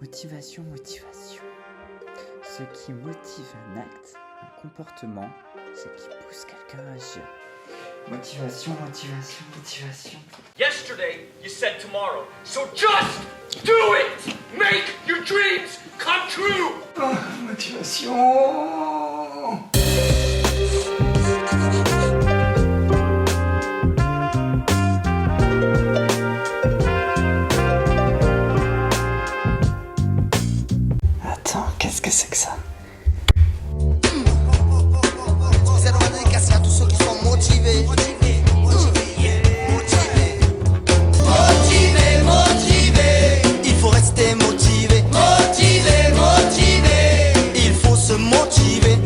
Motivation. Ce qui motive un acte, un comportement, ce qui pousse quelqu'un à agir. Motivation. Yesterday, you said tomorrow. So just do it! Make your dreams come true! Motivation. Attends, qu'est-ce que c'est que ça? C'est une dédicace à tous ceux qui sont motivés. Motivé. Il faut rester motivé. Motivé. Il faut se motiver.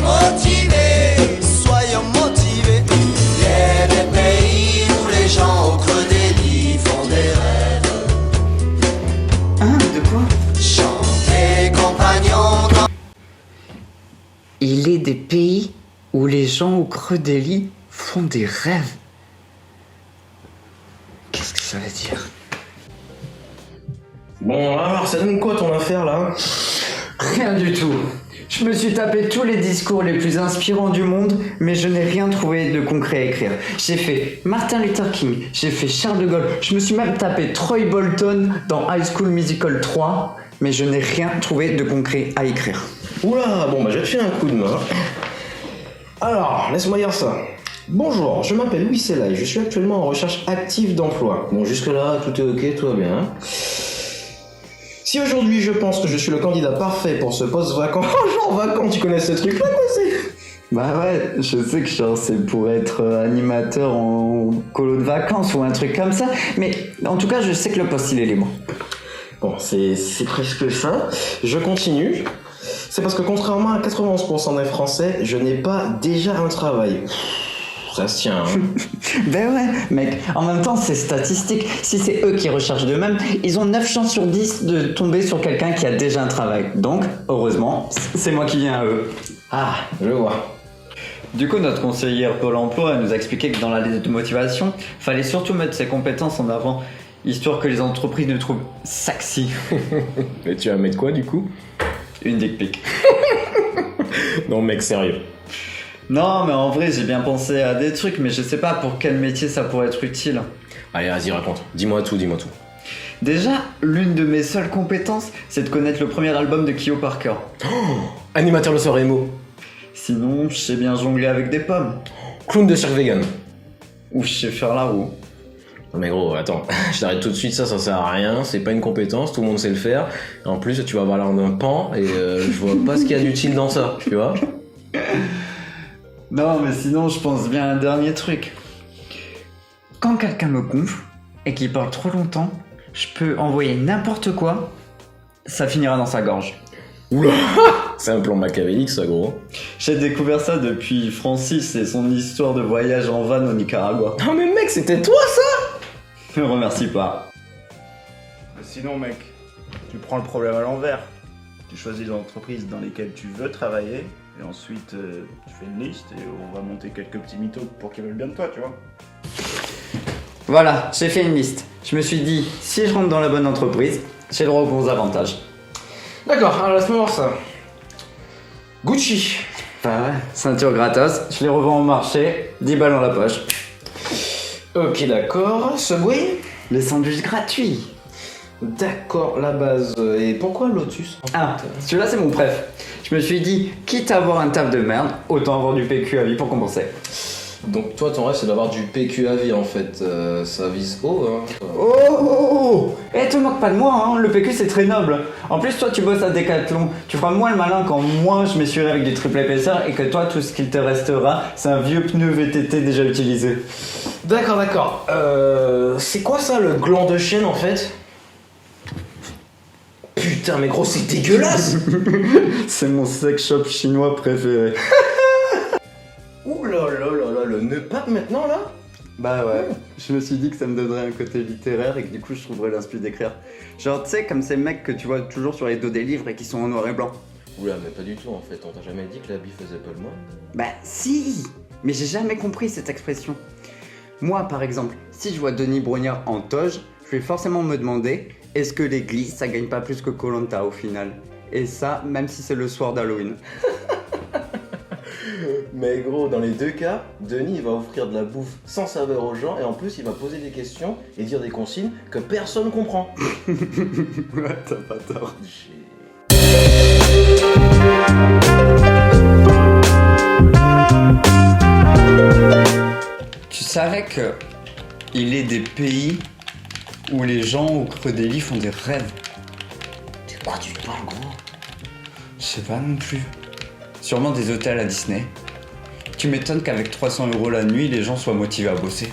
Motivé. Soyons motivés. Il y a des pays où les gens au creux des lits font des rêves. Hein, de quoi? Chanter compagnons. Il est des pays où les gens au creux des lits font des rêves. Qu'est-ce que ça veut dire? Bon, alors, ça donne quoi ton affaire là? Rien du tout. Je me suis tapé tous les discours les plus inspirants du monde, mais je n'ai rien trouvé de concret à écrire. J'ai fait Martin Luther King, j'ai fait Charles de Gaulle, je me suis même tapé Troy Bolton dans High School Musical 3, mais je n'ai rien trouvé de concret à écrire. Oula, bon bah je vais te filer un coup de main. Alors, laisse-moi dire ça. Bonjour, je m'appelle Louis Selaï, je suis actuellement en recherche active d'emploi. Bon, jusque-là, tout est ok, tout va bien. Si aujourd'hui je pense que je suis le candidat parfait pour ce poste vacant, genre vacant, tu connais ce truc-là, quoi, c'est... Bah ouais, je sais que genre c'est pour être animateur en colo de vacances ou un truc comme ça, mais en tout cas je sais que le poste il est libre. Bon, c'est presque ça. Je continue. C'est parce que contrairement à 91% des Français, je n'ai pas déjà un travail. Ça se tient, hein. Ben ouais, mec, en même temps c'est statistique. Si c'est eux qui recherchent d'eux-mêmes, ils ont 9 chances sur 10 de tomber sur quelqu'un qui a déjà un travail. Donc, heureusement, c'est moi qui viens à eux. Ah, je vois. Du coup, notre conseillère Pôle emploi nous a expliqué que dans la liste de motivation, fallait surtout mettre ses compétences en avant, histoire que les entreprises nous trouvent sexy. Mais tu vas mettre quoi du coup? Une dick pic. Non mec, sérieux. Non, mais en vrai, j'ai bien pensé à des trucs, mais je sais pas pour quel métier ça pourrait être utile. Allez, vas-y, raconte. Dis-moi tout. Déjà, l'une de mes seules compétences, c'est de connaître le premier album de Kyo Parker. Animateur le soir émo. Sinon, je sais bien jongler avec des pommes. Clown de cirque vegan. Ou je sais faire la roue. Non mais gros, attends, je t'arrête tout de suite, ça sert à rien, c'est pas une compétence, tout le monde sait le faire. En plus, tu vas avoir l'air d'un pan et je vois pas ce qu'il y a d'utile dans ça, tu vois. Non, mais sinon, je pense bien à un dernier truc. Quand quelqu'un me gonfle et qu'il parle trop longtemps, je peux envoyer n'importe quoi, ça finira dans sa gorge. Oula. C'est un plan machiavélique ça, gros. J'ai découvert ça depuis Francis et son histoire de voyage en van au Nicaragua. Non mais mec, c'était toi ça? Ne remercie pas. Sinon, mec, tu prends le problème à l'envers. Tu choisis les entreprises dans lesquelles tu veux travailler, et ensuite tu fais une liste et on va monter quelques petits mythos pour qu'ils veulent bien de toi, tu vois. Voilà, j'ai fait une liste. Je me suis dit, si je rentre dans la bonne entreprise, j'ai le droit aux bons avantages. D'accord, alors laisse-moi voir ça. Gucci. Bah ouais, ceinture gratos, je les revends au marché, 10 balles dans la poche. Ok, d'accord. Subway. Les sandwichs gratuits. D'accord, la base. Et pourquoi Lotus en Ah, fait celui-là c'est mon préf. Je me suis dit, quitte à avoir un taf de merde, autant avoir du PQ à vie pour compenser. Donc toi, ton rêve, c'est d'avoir du PQ à vie en fait. Ça vise haut, hein. Oh, eh, te moque pas de moi, hein, le PQ c'est très noble. En plus, toi tu bosses à Decathlon, tu feras moins le malin quand moi je m'essuierai avec du triple épaisseur et que toi tout ce qu'il te restera, c'est un vieux pneu VTT déjà utilisé. D'accord. C'est quoi ça, le gland de chienne en fait? Putain, mais gros, c'est dégueulasse. C'est mon sex shop chinois préféré. Ouh là, le nœud pape maintenant là? Bah ouais, je me suis dit que ça me donnerait un côté littéraire et que du coup je trouverais l'inspi d'écrire. Genre, tu sais, comme ces mecs que tu vois toujours sur les dos des livres et qui sont en noir et blanc. Oula, mais pas du tout en fait, on t'a jamais dit que l'habit faisait pas le moine? Bah si, mais j'ai jamais compris cette expression. Moi par exemple, si je vois Denis Brognard en toge, je vais forcément me demander Est-ce que l'église, ça gagne pas plus que koh au final? Et ça, même si c'est le soir d'Halloween. Mais gros, dans les deux cas, Denis il va offrir de la bouffe sans saveur aux gens et en plus il va poser des questions et dire des consignes que personne comprend. Ouais, t'as pas tort. Tu savais que il est des pays où les gens au creux des lits font des rêves? De quoi tu parles, gros? Je sais pas non plus. Sûrement des hôtels à Disney. Tu m'étonnes qu'avec 300 € la nuit, les gens soient motivés à bosser.